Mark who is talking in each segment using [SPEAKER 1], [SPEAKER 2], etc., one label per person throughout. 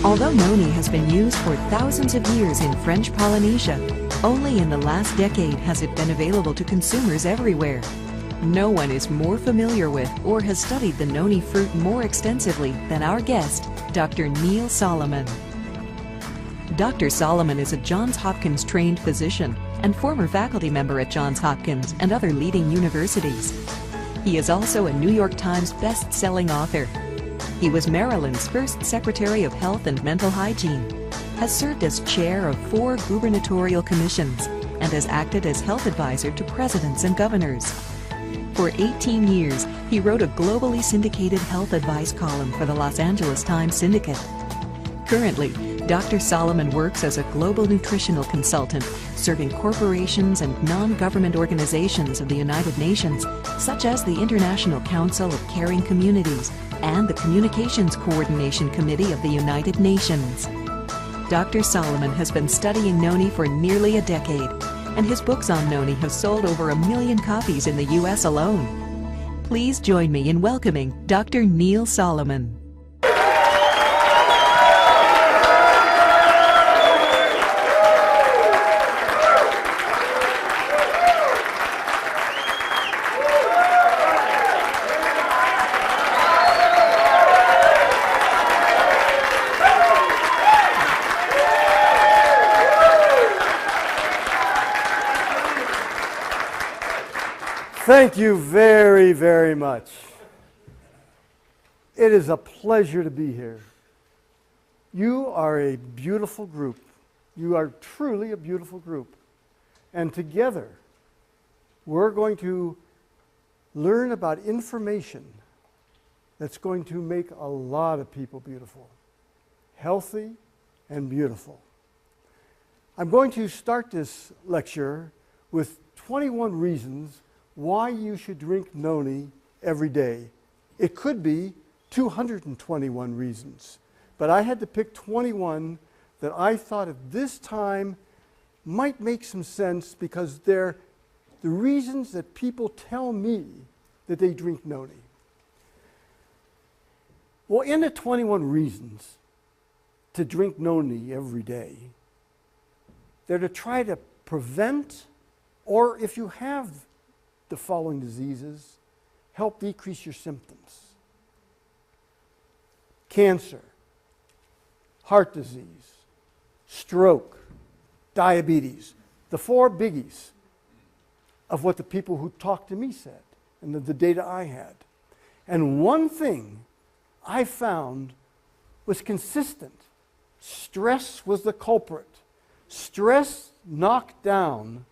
[SPEAKER 1] Although noni has been used for thousands of years in French Polynesia, only in the last decade has it been available to consumers everywhere. No one is more familiar with or has studied the noni fruit more extensively than our guest, Dr. Neil Solomon. Dr. Solomon is a Johns Hopkins trained physician and former faculty member at Johns Hopkins and other leading universities. He is also a New York Times best-selling author. He was Maryland's first Secretary of Health and Mental Hygiene, has served as chair of 4 gubernatorial commissions, and has acted as health advisor to presidents and governors. For 18 years, he wrote a globally syndicated health advice column for the Los Angeles Times Syndicate. Currently, Dr. Solomon works as a global nutritional consultant, serving corporations and non-government organizations of the United Nations, such as the International Council of Caring Communities and the Communications Coordination Committee of the United Nations. Dr. Solomon has been studying noni for nearly a decade, and his books on noni have sold over 1 million copies in the U.S. alone. Please join me in welcoming Dr. Neil Solomon.
[SPEAKER 2] Thank you very, very much. It is a pleasure to be here. You are a beautiful group. You are truly a beautiful group. And together, we're going to learn about information that's going to make a lot of people beautiful, healthy and beautiful. I'm going to start this lecture with 21 reasons why you should drink noni every day. It could be 221 reasons, but I had to pick 21 that I thought at this time might make some sense because they're the reasons that people tell me that they drink noni. Well, in the 21 reasons to drink noni every day, they're to try to prevent, or if you have the following diseases, help decrease your symptoms. Cancer, heart disease, stroke, diabetes, the 4 biggies of what the people who talked to me said and the data I had. And one thing I found was consistent. Stress was the culprit. Stress knocked down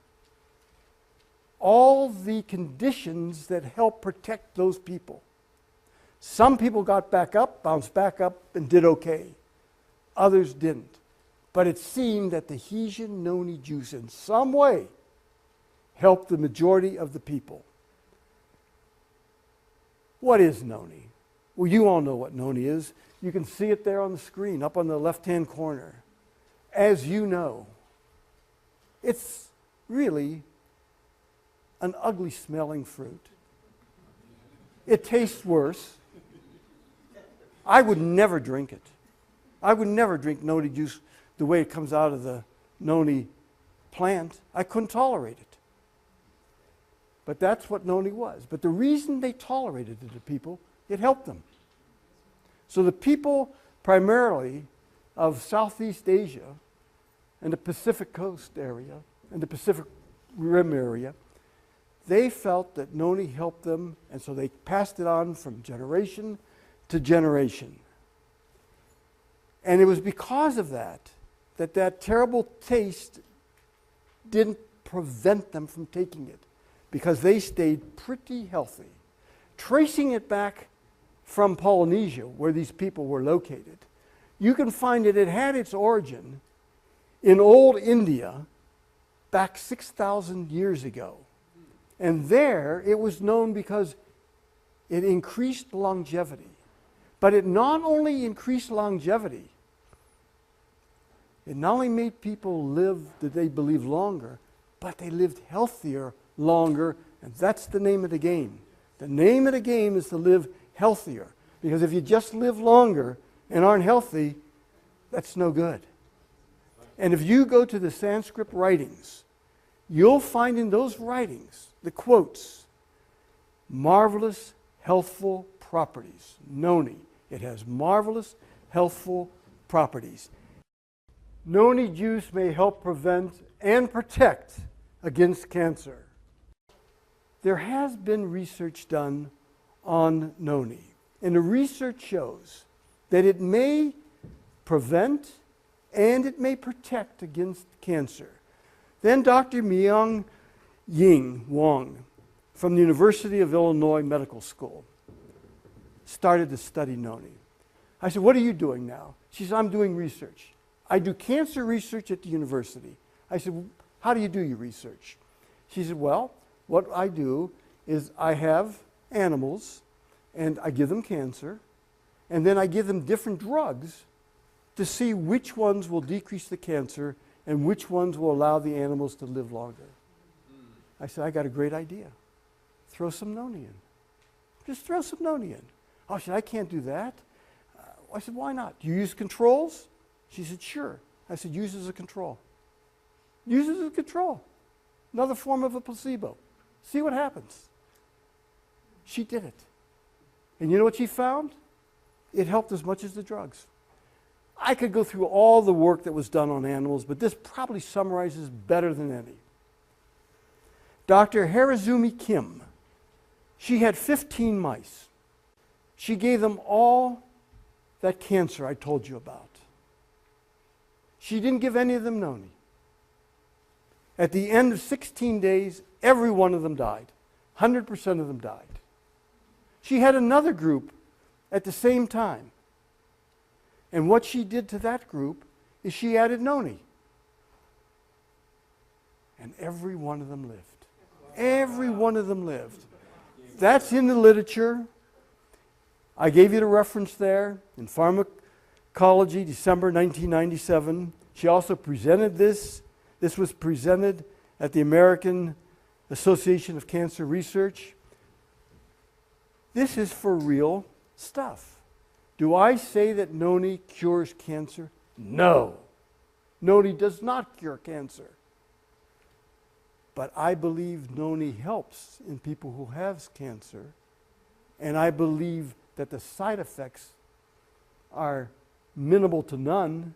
[SPEAKER 2] all the conditions that help protect those people. Some people got back up, bounced back up, and did okay. Others didn't. But it seemed that the Hesian noni juice in some way helped the majority of the people. What is noni? Well, you all know what noni is. You can see it there on the screen, up on the left-hand corner. As you know, it's really an ugly smelling fruit. It tastes worse. I would never drink it. I would never drink noni juice the way it comes out of the noni plant. I couldn't tolerate it. But that's what noni was. But the reason they tolerated it to people, it helped them. So the people primarily of Southeast Asia and the Pacific Coast area and the Pacific Rim area, they felt that noni helped them, and so they passed it on from generation to generation. And it was because of that that terrible taste didn't prevent them from taking it, because they stayed pretty healthy. Tracing it back from Polynesia, where these people were located, you can find that it had its origin in old India back 6,000 years ago. And there it was known because it increased longevity. But it not only increased longevity, it not only made people live that they believe longer, but they lived healthier longer, and that's the name of the game. The name of the game is to live healthier, because if you just live longer and aren't healthy, That's no good. And if you go to the Sanskrit writings, you'll find in those writings, the quotes, marvelous, healthful properties. Noni. It has marvelous, healthful properties. Noni juice may help prevent and protect against cancer. There has been research done on noni, and the research shows that it may prevent and it may protect against cancer. Then Dr. Myung-Ying Wong from the University of Illinois Medical School started to study noni. I said, what are you doing now? She said, I'm doing research. I do cancer research at the university. I said, well, how do you do your research? She said, well, what I do is I have animals and I give them cancer and then I give them different drugs to see which ones will decrease the cancer and which ones will allow the animals to live longer. I said, I got a great idea. Throw some noni in. Just throw some noni in. Oh, she said, I can't do that. I said, why not? Do you use controls? She said, sure. I said, use it as a control. Use it as a control. Another form of a placebo. See what happens. She did it. And you know what she found? It helped as much as the drugs. I could go through all the work that was done on animals, but this probably summarizes better than any. Dr. Harazumi Kim, she had 15 mice. She gave them all that cancer I told you about. She didn't give any of them noni. At the end of 16 days, every one of them died. 100% of them died. She had another group at the same time. And what she did to that group is she added noni. And every one of them lived. Every one of them lived. That's in the literature. I gave you the reference there in Pharmacology, December 1997. She also presented this. This was presented at the American Association of Cancer Research. This is for real stuff. Do I say that noni cures cancer? No. Noni does not cure cancer. But I believe noni helps in people who have cancer, and I believe that the side effects are minimal to none.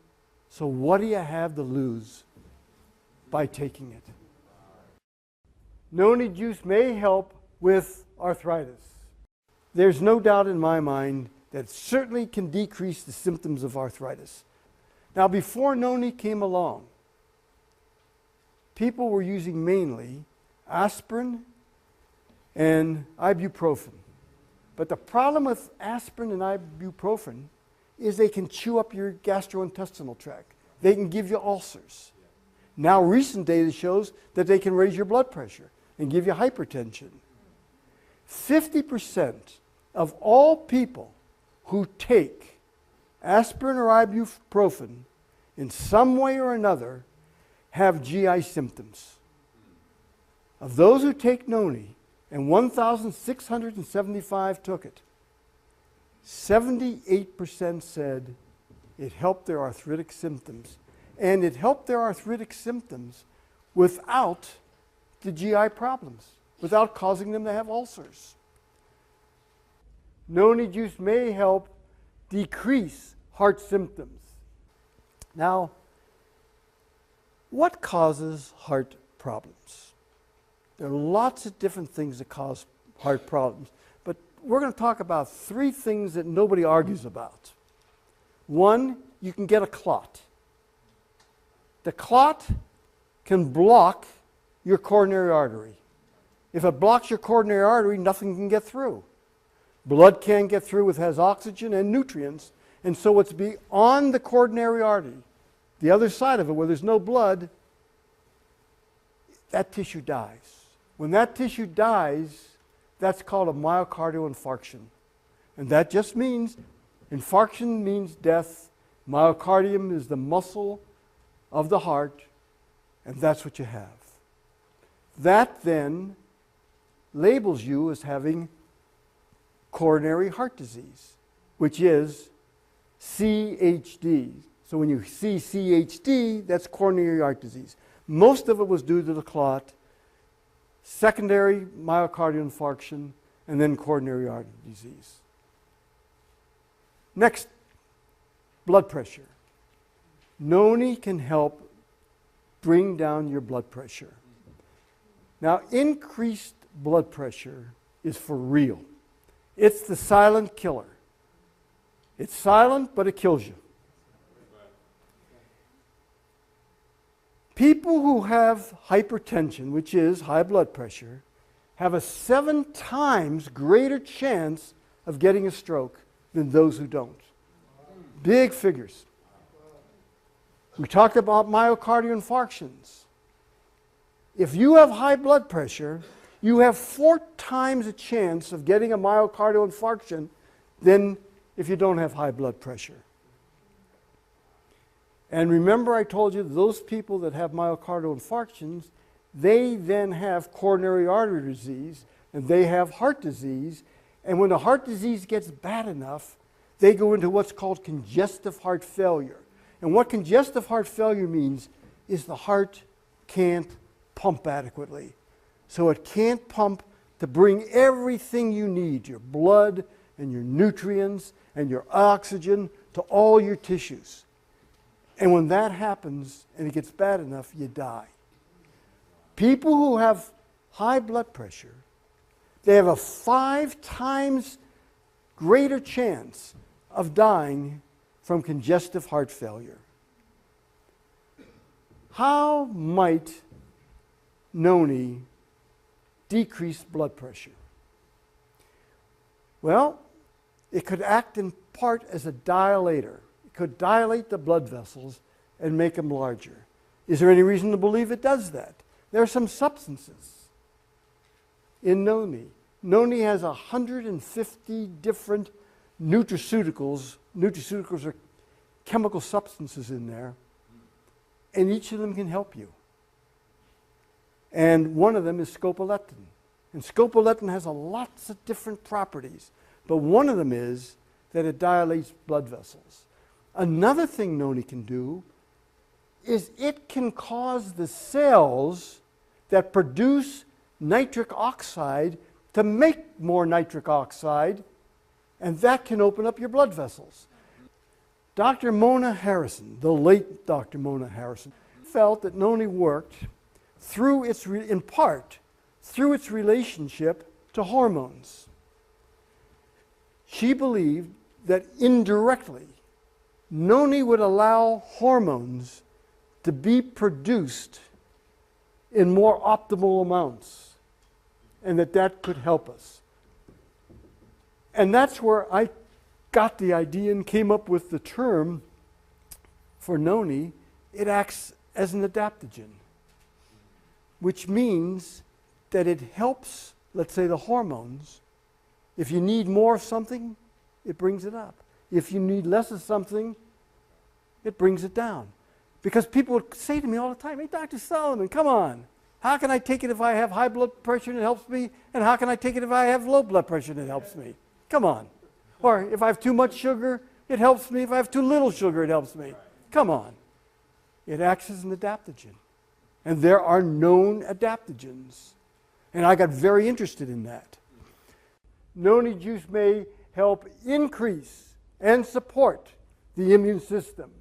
[SPEAKER 2] So what do you have to lose by taking it? Noni juice may help with arthritis. There's no doubt in my mind that it certainly can decrease the symptoms of arthritis. Now, before noni came along, people were using mainly aspirin and ibuprofen. But the problem with aspirin and ibuprofen is they can chew up your gastrointestinal tract. They can give you ulcers. Now recent data shows that they can raise your blood pressure and give you hypertension. 50% of all people who take aspirin or ibuprofen in some way or another have GI symptoms. Of those who take noni, and 1,675 took it, 78% said it helped their arthritic symptoms. And it helped their arthritic symptoms without the GI problems, without causing them to have ulcers. Noni juice may help decrease heart symptoms. Now, what causes heart problems? There are lots of different things that cause heart problems, but we're going to talk about three things that nobody argues about. One, you can get a clot. The clot can block your coronary artery. If it blocks your coronary artery, nothing can get through. Blood can't get through, it has oxygen and nutrients, and so it's beyond the coronary artery. The other side of it, where there's no blood, that tissue dies. When that tissue dies, that's called a myocardial infarction. And that just means, infarction means death. Myocardium is the muscle of the heart, and that's what you have. That then labels you as having coronary heart disease, which is CHD, So when you see CHD, that's coronary heart disease. Most of it was due to the clot, secondary myocardial infarction, and then coronary artery disease. Next, blood pressure. Noni can help bring down your blood pressure. Now, increased blood pressure is for real. It's the silent killer. It's silent, but it kills you. People who have hypertension, which is high blood pressure, have a 7 times greater chance of getting a stroke than those who don't. Big figures. We talked about myocardial infarctions. If you have high blood pressure, you have 4 times a chance of getting a myocardial infarction than if you don't have high blood pressure. And remember I told you those people that have myocardial infarctions, they then have coronary artery disease and they have heart disease. And when the heart disease gets bad enough, they go into what's called congestive heart failure. And what congestive heart failure means is the heart can't pump adequately. So it can't pump to bring everything you need, your blood and your nutrients and your oxygen, to all your tissues. And when that happens and it gets bad enough, you die. People who have high blood pressure, they have a 5 times greater chance of dying from congestive heart failure. How might Noni decrease blood pressure? Well, it could act in part as a dilator. It could dilate the blood vessels and make them larger. Is there any reason to believe it does that? There are some substances in Noni. Noni has 150 different nutraceuticals. Nutraceuticals are chemical substances in there, and each of them can help you. And one of them is scopolamine. And scopolamine has lots of different properties, but one of them is that it dilates blood vessels. Another thing Noni can do is it can cause the cells that produce nitric oxide to make more nitric oxide, and that can open up your blood vessels. Dr. Mona Harrison, the late Dr. Mona Harrison, felt that Noni worked through its, in part, through its relationship to hormones. She believed that indirectly, Noni would allow hormones to be produced in more optimal amounts, and that could help us. And that's where I got the idea and came up with the term for Noni. It acts as an adaptogen, which means that it helps, let's say, the hormones. If you need more of something, it brings it up. If you need less of something, it brings it down. Because people would say to me all the time, "Hey, Dr. Solomon, come on. How can I take it if I have high blood pressure and it helps me? And how can I take it if I have low blood pressure and it helps me? Come on." Or if I have too much sugar, it helps me. If I have too little sugar, it helps me. Come on. It acts as an adaptogen. And there are known adaptogens. And I got very interested in that. Noni juice may help increase and support the immune system.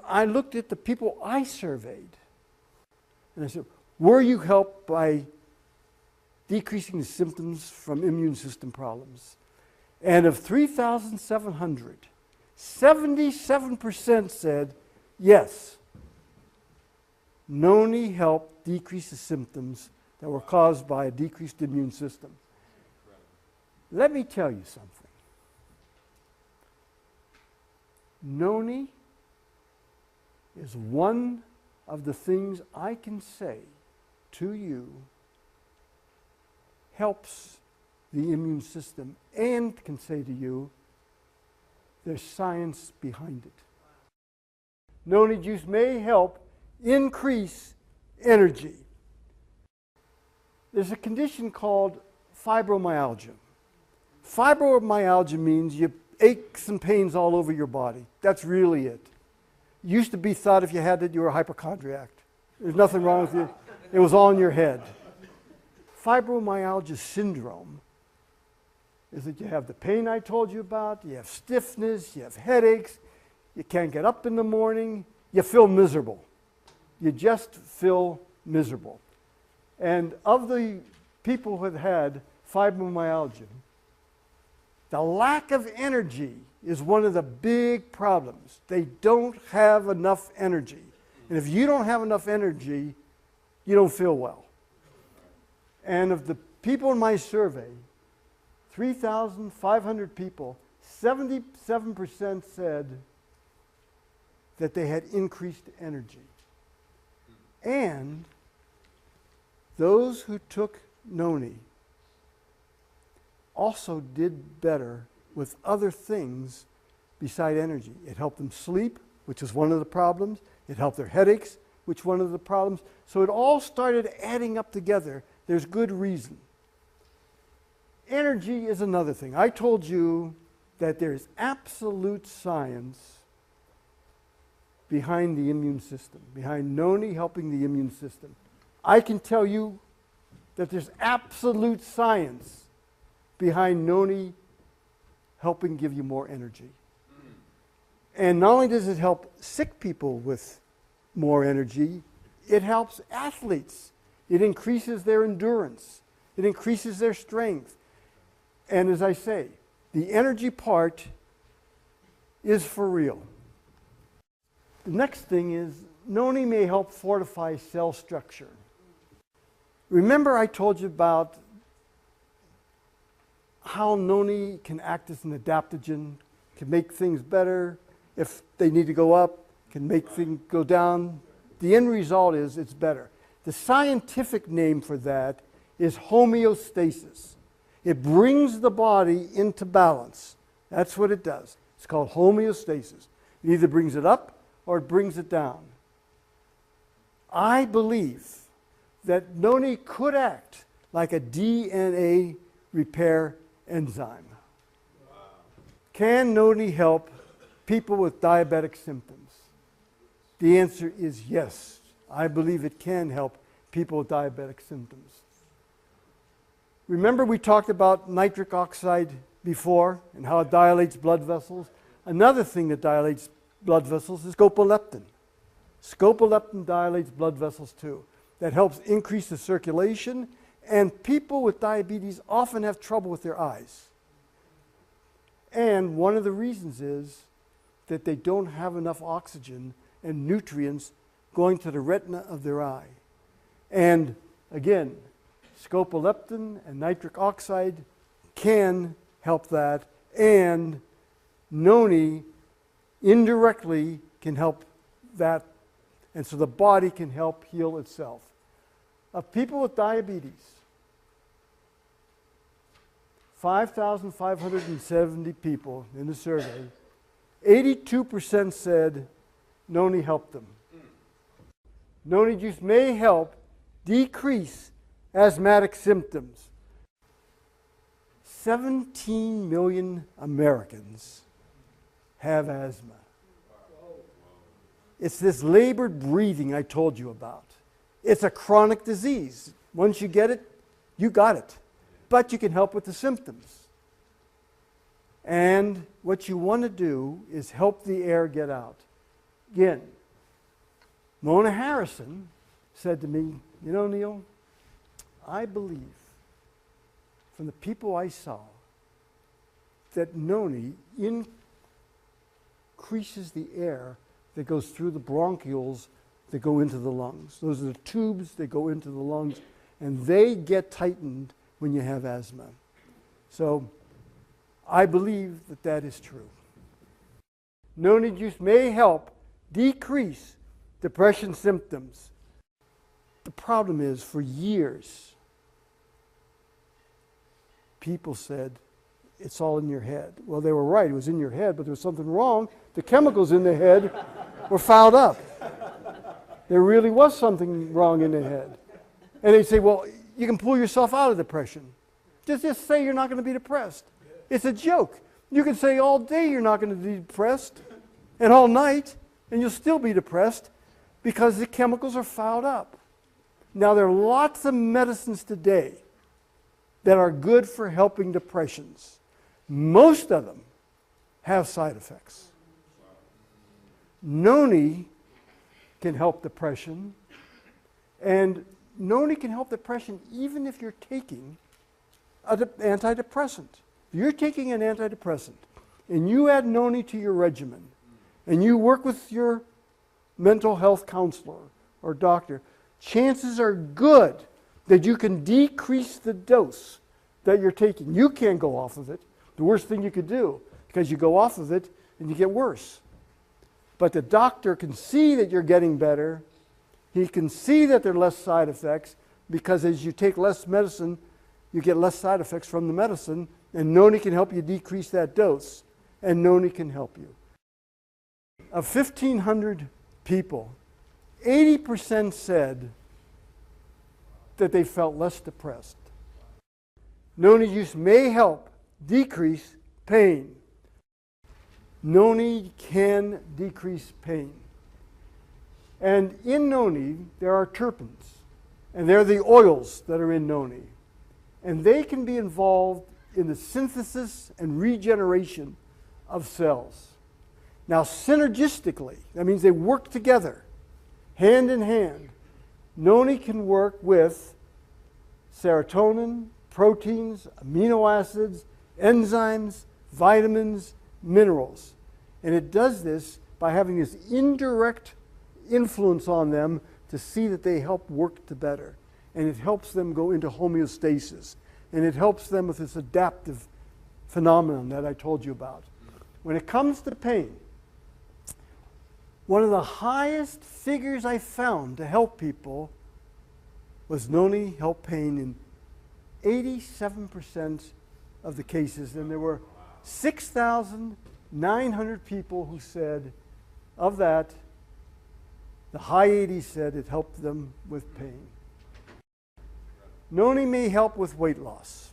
[SPEAKER 2] I looked at the people I surveyed, and I said, were you helped by decreasing the symptoms from immune system problems? And of 3,700, 77% said, yes, Noni helped decrease the symptoms that were caused by a decreased immune system. Let me tell you something. Noni is one of the things I can say to you helps the immune system, and can say to you there's science behind it. Noni juice may help increase energy. There's a condition called fibromyalgia. Fibromyalgia means you aches and pains all over your body. That's really it. used to be thought if you had it, you were a hypochondriac. There's nothing wrong with you. It was all in your head. Fibromyalgia syndrome is that you have the pain I told you about, you have stiffness, you have headaches, you can't get up in the morning, you feel miserable. You just feel miserable. And of the people who have had fibromyalgia, the lack of energy is one of the big problems. They don't have enough energy. And if you don't have enough energy, you don't feel well. And of the people in my survey, 3,500 people, 77% said that they had increased energy. And those who took Noni also did better with other things beside energy. It helped them sleep, which is one of the problems. It helped their headaches, which is one of the problems. So it all started adding up together. There's good reason. Energy is another thing. I told you that there is absolute science behind the immune system, behind Noni helping the immune system. I can tell you that there's absolute science behind Noni helping give you more energy. And not only does it help sick people with more energy, it helps athletes. It increases their endurance. It increases their strength. And as I say, the energy part is for real. The next thing is Noni may help fortify cell structure. Remember I told you about how Noni can act as an adaptogen, can make things better. If they need to go up, can make things go down. The end result is it's better. The scientific name for that is homeostasis. It brings the body into balance. That's what it does. It's called homeostasis. It either brings it up or it brings it down. I believe that Noni could act like a DNA repair enzyme. Wow. Can Noni help people with diabetic symptoms? The answer is yes. I believe it can help people with diabetic symptoms. Remember we talked about nitric oxide before and how it dilates blood vessels? Another thing that dilates blood vessels is scopoleptin. Scopoleptin dilates blood vessels too. That helps increase the circulation, and people with diabetes often have trouble with their eyes. And one of the reasons is that they don't have enough oxygen and nutrients going to the retina of their eye. And again, scopoleptin and nitric oxide can help that, and Noni indirectly can help that, and so the body can help heal itself. Of people with diabetes, 5,570 people in the survey, 82% said Noni helped them. Noni juice may help decrease asthmatic symptoms. 17 million Americans have asthma. It's this labored breathing I told you about. It's a chronic disease. Once you get it, you got it. But you can help with the symptoms. And what you want to do is help the air get out. Again, Mona Harrison said to me, you know, Neil, I believe from the people I saw that Noni increases the air that goes through the bronchioles that go into the lungs. Those are the tubes that go into the lungs, and they get tightened when you have asthma. So I believe that that is true. Noni juice may help decrease depression symptoms. The problem is, for years, people said, it's all in your head. Well, they were right. It was in your head, but there was something wrong. The chemicals in the head were fouled up. There really was something wrong in the head. And they say, well, you can pull yourself out of depression. Just say you're not going to be depressed. It's a joke. You can say all day you're not going to be depressed, and all night, and you'll still be depressed because the chemicals are fouled up. Now, there are lots of medicines today that are good for helping depressions. Most of them have side effects. Noni can help depression, and Noni can help depression even if you're taking an antidepressant. If you're taking an antidepressant and you add Noni to your regimen and you work with your mental health counselor or doctor, chances are good that you can decrease the dose that you're taking. You can't go off of it. The worst thing you could do, because you go off of it and you get worse. But the doctor can see that you're getting better. He can see that there are less side effects, because as you take less medicine, you get less side effects from the medicine, and Noni can help you decrease that dose, and Noni can help you. Of 1,500 people, 80% said that they felt less depressed. Noni use may help decrease pain. Noni can decrease pain. And in Noni, there are terpenes, and they're the oils that are in Noni. And they can be involved in the synthesis and regeneration of cells. Now, synergistically, that means they work together, hand in hand. Noni can work with serotonin, proteins, amino acids, enzymes, vitamins, minerals. And it does this by having this indirect influence on them to see that they help work to better. And it helps them go into homeostasis. And it helps them with this adaptive phenomenon that I told you about. When it comes to pain, one of the highest figures I found to help people was Noni help pain in 87% of the cases. And there were 6,900 people who said, of that, the high 80s said it helped them with pain. Noni may help with weight loss.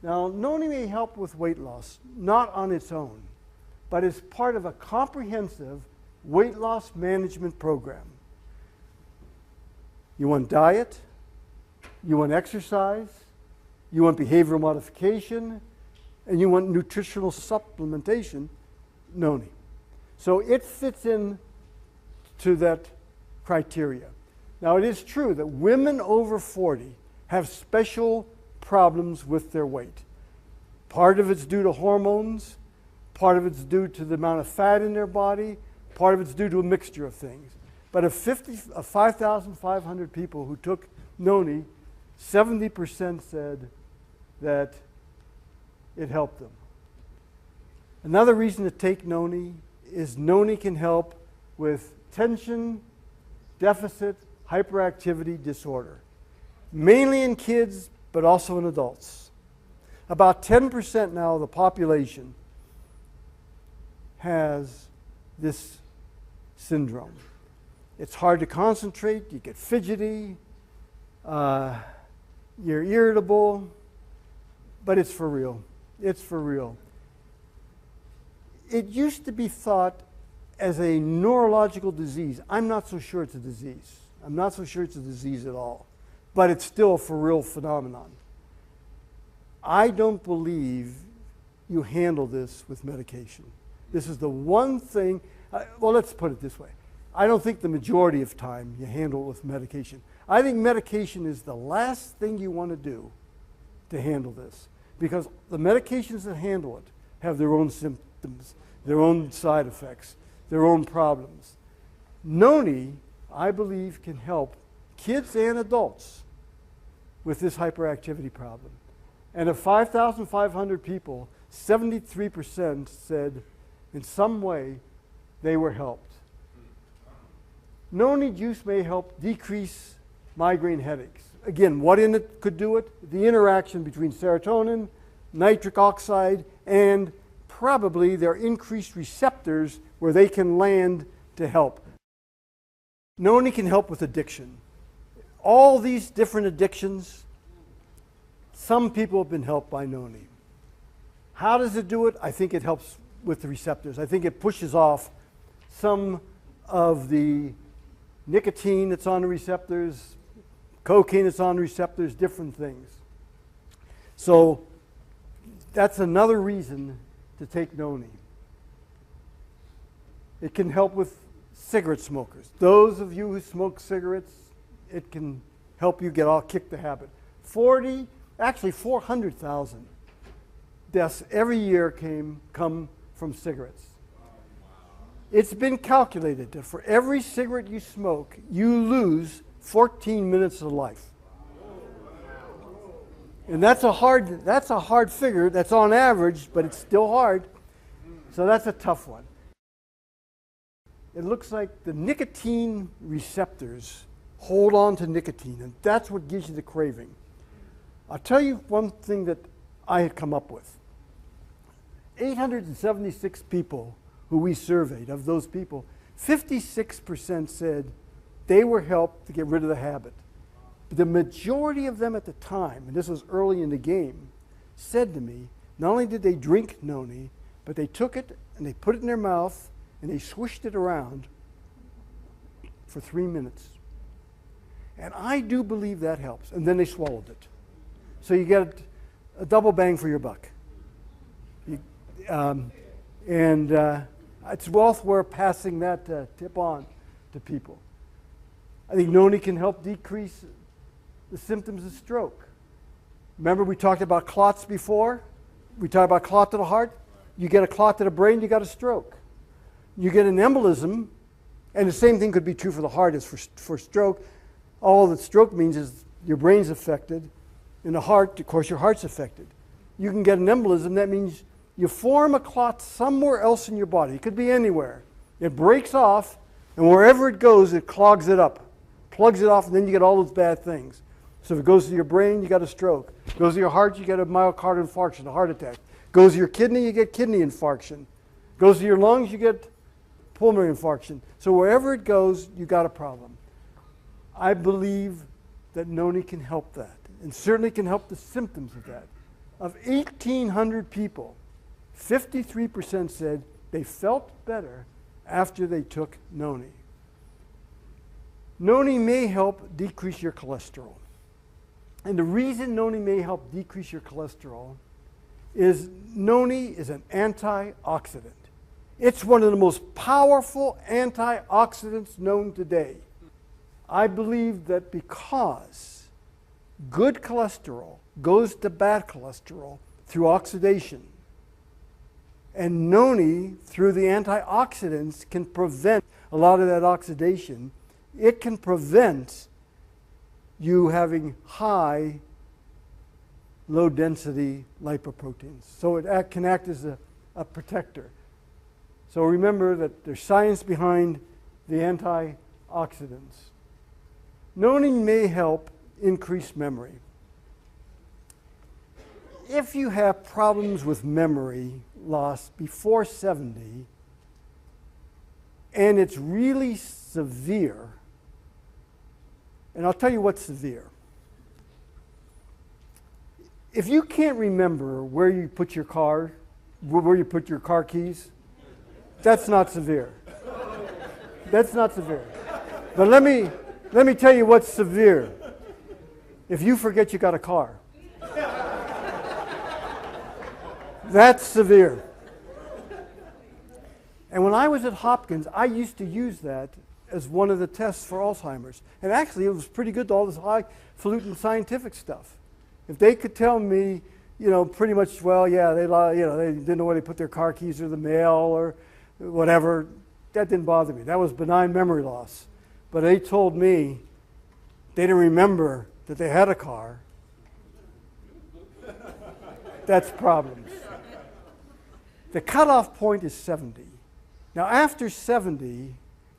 [SPEAKER 2] Now, Noni may help with weight loss, not on its own, but as part of a comprehensive weight loss management program. You want diet, you want exercise, you want behavioral modification, and you want nutritional supplementation, Noni. So it fits in to that criteria. Now, it is true that women over 40 have special problems with their weight. Part of it's due to hormones, part of it's due to the amount of fat in their body, part of it's due to a mixture of things. But of 5,500 people who took Noni, 70% said that it helped them. Another reason to take Noni is Noni can help with tension, deficit, hyperactivity disorder, mainly in kids, but also in adults. About 10% now of the population has this syndrome. It's hard to concentrate, you get fidgety, you're irritable, but it's for real. It's for real. It used to be thought as a neurological disease. I'm not so sure it's a disease. I'm not so sure it's a disease at all. But it's still a for real phenomenon. I don't believe you handle this with medication. This is the one thing, well, let's put it this way. I don't think the majority of time you handle it with medication. I think medication is the last thing you want to do to handle this, because the medications that handle it have their own symptoms, their own side effects, their own problems. Noni, I believe, can help kids and adults with this hyperactivity problem. And of 5,500 people, 73% said in some way they were helped. Noni juice may help decrease migraine headaches. Again, what in it could do it? The interaction between serotonin, nitric oxide, and probably their increased receptors where they can land to help. Noni can help with addiction. All these different addictions, some people have been helped by Noni. How does it do it? I think it helps with the receptors. I think it pushes off some of the nicotine that's on the receptors, cocaine that's on the receptors, different things. So that's another reason to take Noni. It can help with cigarette smokers. Those of you who smoke cigarettes, it can help you kick the habit. 400,000 deaths every year come from cigarettes. It's been calculated that for every cigarette you smoke, you lose 14 minutes of life. And that's a hard figure. That's on average, but it's still hard. So that's a tough one. It looks like the nicotine receptors hold on to nicotine, and that's what gives you the craving. I'll tell you one thing that I had come up with. 876 people who we surveyed, of those people, 56% said they were helped to get rid of the habit. The majority of them at the time, and this was early in the game, said to me, not only did they drink Noni, but they took it and they put it in their mouth and they swished it around for 3 minutes. And I do believe that helps. And then they swallowed it. So you get a double bang for your buck. It's worth passing that tip on to people. I think Noni can help decrease the symptoms of stroke. Remember we talked about clots before? We talked about clot to the heart. You get a clot to the brain, you got a stroke. You get an embolism, and the same thing could be true for the heart as for stroke. All that stroke means is your brain's affected. In the heart, of course, your heart's affected. You can get an embolism. That means you form a clot somewhere else in your body. It could be anywhere. It breaks off, and wherever it goes, it clogs it up, plugs it off, and then you get all those bad things. So if it goes to your brain, you got a stroke. It goes to your heart, you get a myocardial infarction, a heart attack. Goes to your kidney, you get kidney infarction. Goes to your lungs, you get pulmonary infarction. So wherever it goes, you got a problem. I believe that Noni can help that, and certainly can help the symptoms of that. Of 1,800 people, 53% said they felt better after they took Noni. Noni may help decrease your cholesterol. And the reason Noni may help decrease your cholesterol is Noni is an antioxidant. It's one of the most powerful antioxidants known today. I believe that because good cholesterol goes to bad cholesterol through oxidation, and Noni, through the antioxidants, can prevent a lot of that oxidation. It can prevent you having high, low-density lipoproteins. So it can act as a protector. So remember that there's science behind the antioxidants. Noni may help increase memory. If you have problems with memory loss before 70, and it's really severe, and I'll tell you what's severe. If you can't remember where you put your car keys, that's not severe. That's not severe. But let me tell you what's severe. If you forget you got a car. That's severe. And when I was at Hopkins, I used to use that as one of the tests for Alzheimer's. And actually, it was pretty good to all this highfalutin scientific stuff. If they could tell me, pretty much, well, yeah, they didn't know where they put their car keys or the mail or whatever, that didn't bother me. That was benign memory loss. But they told me they didn't remember that they had a car. That's problems. The cutoff point is 70. Now, after 70,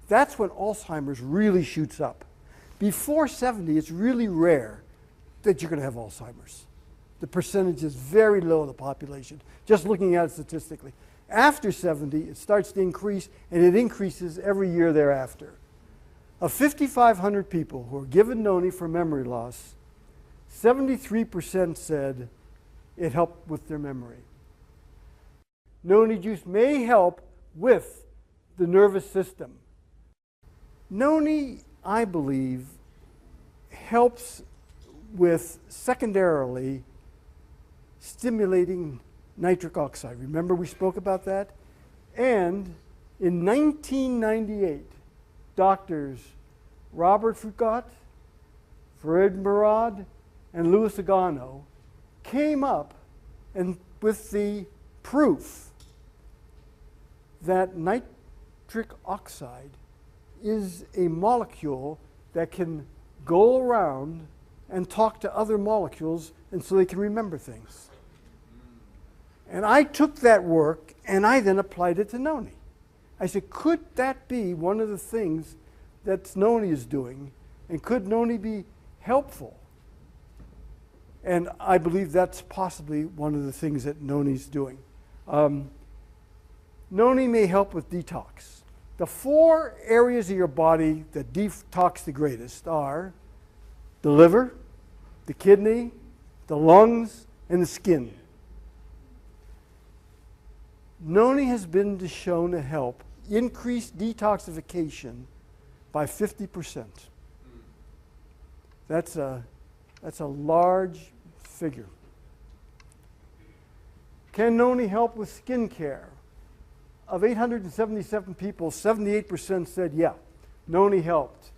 [SPEAKER 2] that's when Alzheimer's really shoots up. Before 70, it's really rare that you're going to have Alzheimer's. The percentage is very low in the population, just looking at it statistically. After 70, it starts to increase, and it increases every year thereafter. Of 5,500 people who were given Noni for memory loss, 73% said it helped with their memory. Noni juice may help with the nervous system. Noni, I believe, helps with secondarily stimulating nitric oxide. Remember we spoke about that? And in 1998, doctors Robert Foucault, Fred Murad, and Louis Agano came up and with the proof that nitric oxide is a molecule that can go around and talk to other molecules, and so they can remember things. And I took that work and I then applied it to Noni. I said, could that be one of the things that Noni is doing, and could Noni be helpful? And I believe that's possibly one of the things that Noni's doing. Noni may help with detox. The 4 areas of your body that detox the greatest are the liver, the kidney, the lungs, and the skin. Noni has been shown to help increase detoxification by 50%. That's a large figure. Can Noni help with skin care? Of 877 people, 78% said, yeah, Noni helped.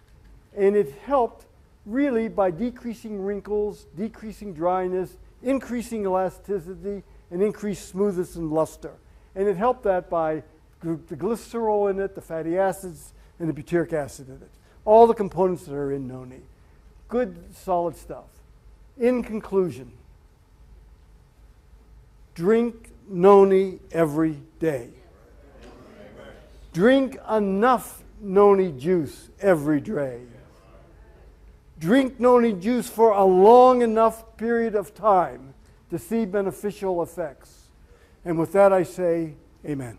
[SPEAKER 2] And it helped really by decreasing wrinkles, decreasing dryness, increasing elasticity, and increased smoothness and luster. And it helped that by the glycerol in it, the fatty acids, and the butyric acid in it. All the components that are in Noni. Good, solid stuff. In conclusion, drink Noni every day. Drink enough Noni juice every day. Drink Noni juice for a long enough period of time to see beneficial effects. And with that I say, amen.